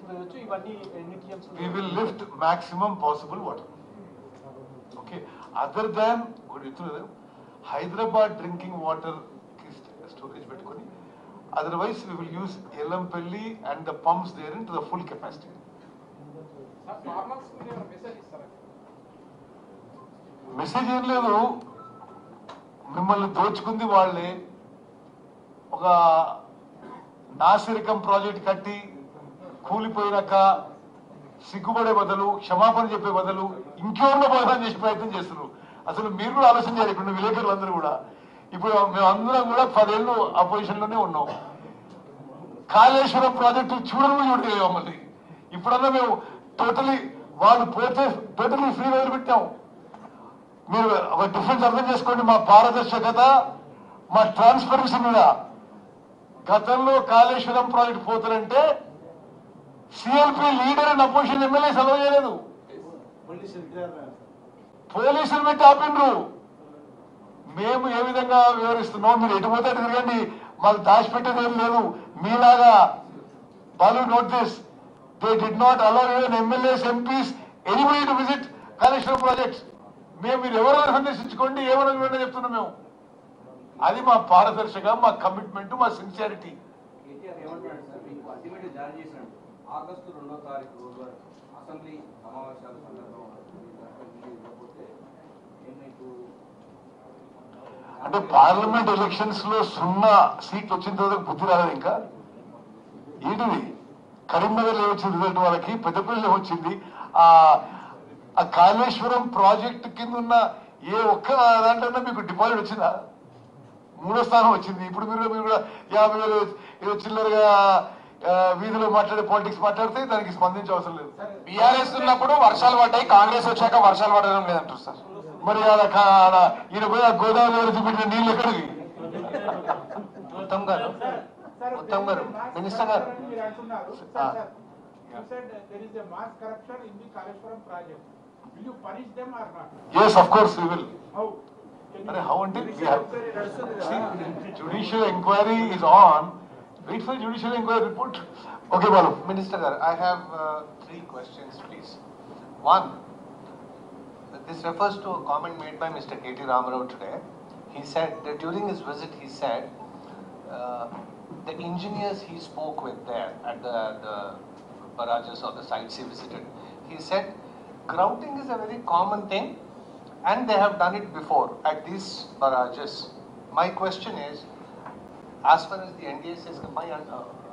We will lift maximum possible water. Okay. Other than Hyderabad drinking water storage పెట్టుకొని, otherwise we will use Yelampalli and the pumps there into the full capacity. Message ఏం లేదు, మిమ్మల్ని దోచుకుంది వాళ్ళే. ఒక నాసిరకం project కట్టి కూలిపోయినాక సిగ్గుపడే బదులు, క్షమాపణ చెప్పే బదులు ఇంకెవరిలో బోధన చేసే ప్రయత్నం చేస్తున్నారు. అసలు మీరు కూడా ఆలోచన చేయాలి. ఇప్పుడు విలేకరులు అందరూ కూడా, ఇప్పుడు మేమందరం కూడా 10 ఏళ్ళు అపోజిషన్ లోనే ఉన్నాం. కాళేశ్వరం ప్రాజెక్టు చూడలేదు మమ్మల్ని. ఇప్పుడన్నా మేము టోటలీ వాళ్ళు పోతే టోటలీ ఫ్రీ వదిలిపెట్టాం. మీరు ఒక డిఫరెన్స్ అర్థం చేసుకోండి. మా పారదర్శకత, మా ట్రాన్స్పరెన్సీ మీద. గతంలో కాళేశ్వరం ప్రాజెక్ట్ పోతారంటే CLP leader and opposition MLA సెలవు చేయలేదు, పోలీసులు పెట్టి ఆపిండ్రు. మేము ఏ విధంగా వివరిస్తున్నాం, మీరు ఎటు పోతే అటు తిరగండి, మాకు దాచిపెట్టేది ఏం లేదు. మీలాగా Balu note this, they did not allow even MLAs, MPs, anybody to visit Kaleshwaram projects. మీరు ఎవరైనా సందర్శించుకోండి, ఏమైనా చెప్తున్నాం మేము. అది మా పారదర్శక, మా కమిట్మెంట్, మా సిన్సియారిటీ. ఆగస్టు 2వ తారీఖు రోజు అసెంబ్లీ సమావేశాల సందర్భంగా అంటే పార్లమెంట్ ఎలక్షన్స్ లో 0 సీట్లు వచ్చిన తర్వాత బుద్ధి రాలేదు ఇంకా. ఏంటిది? కరీంనగర్ లో వచ్చింది రిజల్ట్, వాళ్ళకి పెద్దపల్లిలో వచ్చింది. ఆ కాళేశ్వరం ప్రాజెక్టు కింద ఉన్న ఏ ఒక్క దాంట్లో మీకు డిపాజిట్ వచ్చిందా? 3వ స్థానం వచ్చింది. ఇప్పుడు మీరు కూడా 50,000 చిల్లరగా వీధిలో మాట్లాడే పాలిటిక్స్ మాట్లాడితే దానికి స్పందించే అవసరం లేదు. బీఆర్ఎస్ ఉన్నప్పుడు వర్షాలు పడ్డాయి, కాంగ్రెస్ వచ్చాక వర్షాలు పడడం లేదంటారు సార్. మరి ఈయన పోయి ఆ గోదావరి చూపించిన నీళ్ళు ఎక్కడికి? ఉత్తమ్ గారు, మినిస్టర్ గారు, yes, of course we will. How until we have judicial inquiry is on. Wait for judicial inquiry report. Okay, Balu. Minister Garu, I have 3 questions, please. One, this refers to a comment made by Mr. K.T. Ramarao today. He said that during his visit, he said the engineers he spoke with there at the barrages or the sites he visited, he said grouting is a very common thing and they have done it before at these barrages. My question is, as far as the NDA says,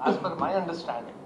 as per my understanding,